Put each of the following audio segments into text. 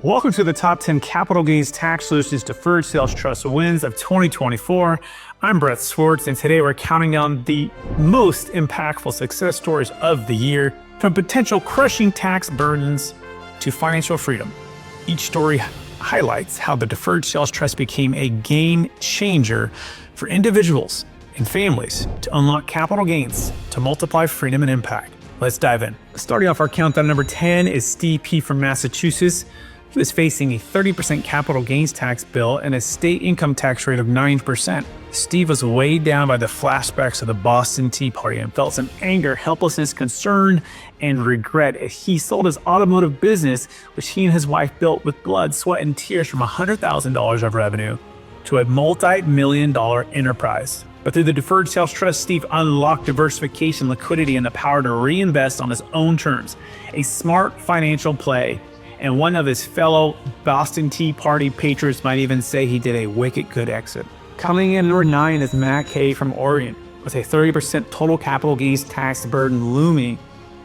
Welcome to the top 10 capital gains tax solutions deferred sales trust wins of 2024. I'm Brett Swartz, and today we're counting down the most impactful success stories of the year, from potential crushing tax burdens to financial freedom. Each story highlights how the deferred sales trust became a game changer for individuals and families to unlock capital gains to multiply freedom and impact. Let's dive in. Starting off our countdown, number 10 is Steve P. from Massachusetts. He was facing a 30% capital gains tax bill and a state income tax rate of 9%. Steve was weighed down by the flashbacks of the Boston Tea Party and felt some anger, helplessness, concern, and regret as he sold his automotive business, which he and his wife built with blood, sweat, and tears, from $100,000 of revenue to a multi-million-dollar enterprise. But through the deferred sales trust, Steve unlocked diversification, liquidity, and the power to reinvest on his own terms. A smart financial play, and one of his fellow Boston Tea Party patriots might even say he did a wicked good exit. Coming in number 9 is Matt K. from Oregon. With a 30% total capital gains tax burden looming,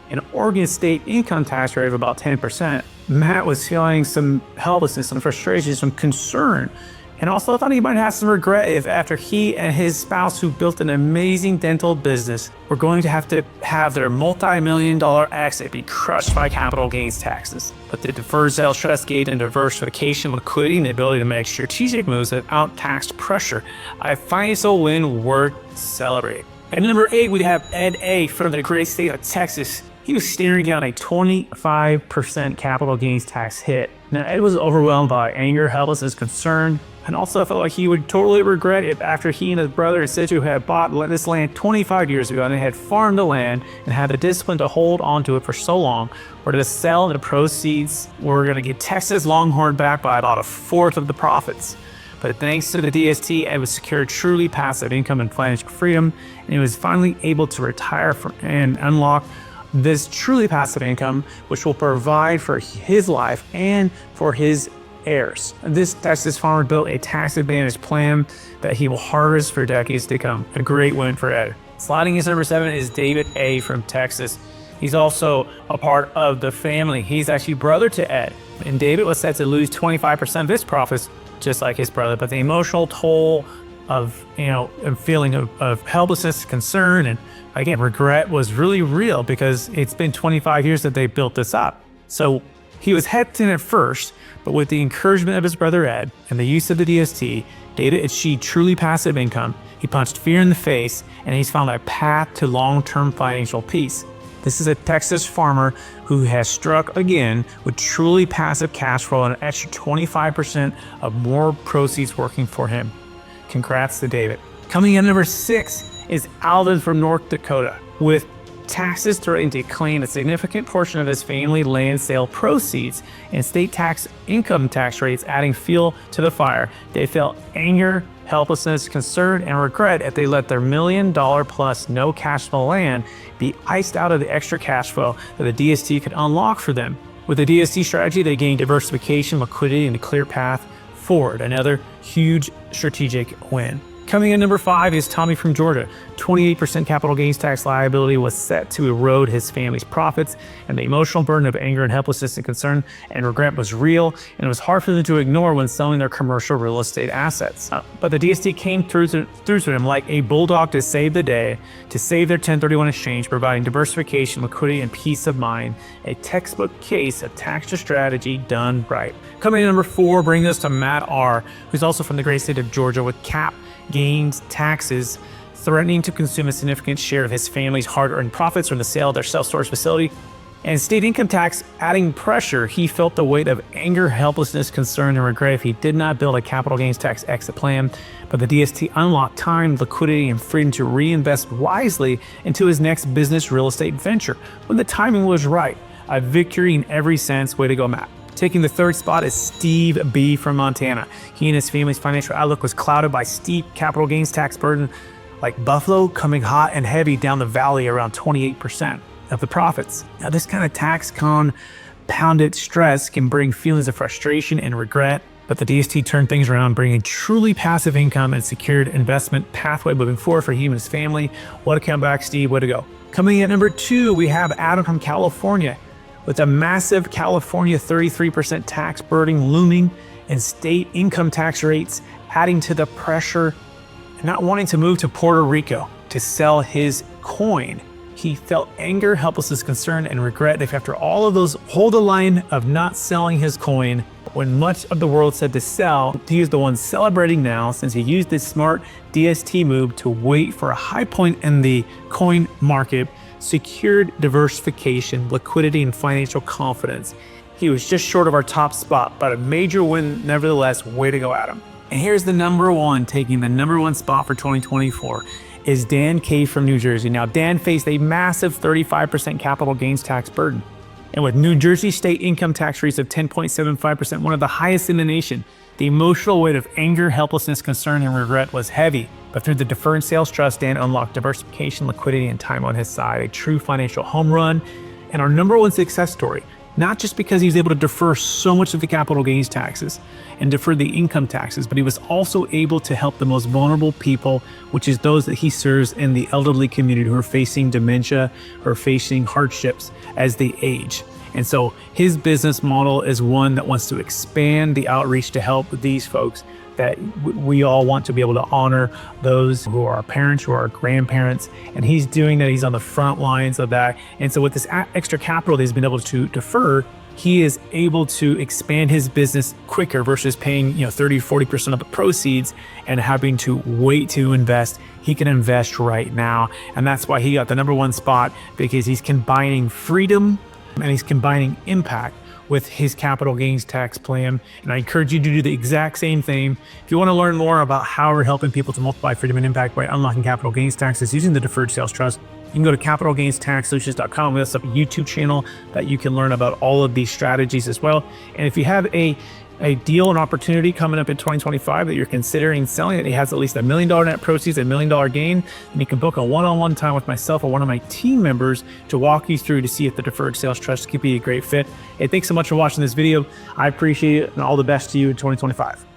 an Oregon state income tax rate of about 10%, Matt was feeling some helplessness, some frustration, some concern, and also thought he might have some regret if, after he and his spouse, who built an amazing dental business, were going to have their multi-million-dollar exit be crushed by capital gains taxes. But the deferred sales trust gave him diversification, liquidity, and the ability to make strategic moves without tax pressure. A financial win worth celebrating. At number 8, we have Ed A. from the great state of Texas. He was staring down a 25% capital gains tax hit. Now, Ed was overwhelmed by anger, helplessness, concern, and also felt like he would totally regret it after he and his brother and sister had bought this land 25 years ago, and they had farmed the land and had the discipline to hold onto it for so long, or to sell, and the proceeds were going to get Texas Longhorn back by about a fourth of the profits. But thanks to the DST, Ed was secured truly passive income and financial freedom, and he was finally able to retire and unlock this truly passive income, which will provide for his life and for his heirs. This Texas farmer built a tax advantage plan that he will harvest for decades to come. A great win for Ed. Sliding into number 7 is David A. from Texas. He's also a part of the family. He's actually brother to Ed. And David was set to lose 25% of his profits, just like his brother. But the emotional toll of, a feeling of helplessness, concern, and again, regret was really real, because it's been 25 years that they built this up. So he was hesitant at first, but with the encouragement of his brother Ed and the use of the DST, David achieved truly passive income. He punched fear in the face, and he's found a path to long-term financial peace. This is a Texas farmer who has struck again with truly passive cash flow and an extra 25% of more proceeds working for him. Congrats to David. Coming in number 6 is Alvin from North Dakota. With taxes threatening to claim a significant portion of his family land sale proceeds and state tax income tax rates adding fuel to the fire, they felt anger, helplessness, concern, and regret if they let their $1 million plus no cash flow land be iced out of the extra cash flow that the DST could unlock for them. With the DST strategy, they gained diversification, liquidity, and a clear path forward. Another huge strategic win. Coming in number 5 is Tommy from Georgia. 28% capital gains tax liability was set to erode his family's profits, and the emotional burden of anger and helplessness and concern and regret was real, and it was hard for them to ignore when selling their commercial real estate assets. But the DST came through to them like a bulldog to save the day, to save their 1031 exchange, providing diversification, liquidity, and peace of mind. A textbook case of tax strategy done right. Coming in number 4 brings us to Matt R., who's also from the great state of Georgia, with cap gains taxes threatening to consume a significant share of his family's hard-earned profits from the sale of their self-storage facility, and state income tax adding pressure. He felt the weight of anger, helplessness, concern, and regret if he did not build a capital gains tax exit plan. But the DST unlocked time, liquidity, and freedom to reinvest wisely into his next business real estate venture when the timing was right. A victory in every sense. Way to go, Matt. Taking the 3rd spot is Steve B. from Montana. He and his family's financial outlook was clouded by steep capital gains tax burden, like Buffalo, coming hot and heavy down the valley around 28% of the profits. Now, this kind of tax compounded stress can bring feelings of frustration and regret, but the DST turned things around, bringing truly passive income and secured investment pathway moving forward for him and his family. What a comeback, Steve. Way to go. Coming in at number 2, we have Adam from California. With a massive California 33% tax burden looming and state income tax rates adding to the pressure, and not wanting to move to Puerto Rico to sell his coin, he felt anger, helplessness, concern, and regret if after all of those hold the line of not selling his coin, when much of the world said to sell, he is the one celebrating now since he used this smart DST move to wait for a high point in the coin market, secured diversification, liquidity, and financial confidence. He was just short of our top spot, but a major win nevertheless. Way to go, Adam. And here's the number one, taking the number one spot for 2024. Is Dan K from New Jersey. Now, Dan faced a massive 35% capital gains tax burden. And with New Jersey state income tax rates of 10.75%, one of the highest in the nation, the emotional weight of anger, helplessness, concern, and regret was heavy. But through the Deferred Sales Trust, Dan unlocked diversification, liquidity, and time on his side, a true financial home run, and our number one success story. Not just because he was able to defer so much of the capital gains taxes and defer the income taxes, but he was also able to help the most vulnerable people, which is those that he serves in the elderly community who are facing dementia or facing hardships as they age. And so his business model is one that wants to expand the outreach to help these folks, that we all want to be able to honor those who are our parents, who are our grandparents, and he's doing that. He's on the front lines of that. And so with this extra capital that he's been able to defer, he is able to expand his business quicker versus paying 30-40% of the proceeds and having to wait to invest. He can invest right now. And that's why he got the number one spot, because he's combining freedom and he's combining impact with his capital gains tax plan. And I encourage you to do the exact same thing. If you want to learn more about how we're helping people to multiply freedom and impact by unlocking capital gains taxes using the Deferred Sales Trust, you can go to capitalgainstaxsolutions.com. We have a YouTube channel that you can learn about all of these strategies as well. And if you have a deal, an opportunity coming up in 2025 that you're considering selling, it has at least $1 million net proceeds, $1 million gain, and you can book a one-on-one time with myself or one of my team members to walk you through to see if the Deferred Sales Trust could be a great fit. Hey, thanks so much for watching this video. I appreciate it, and all the best to you in 2025.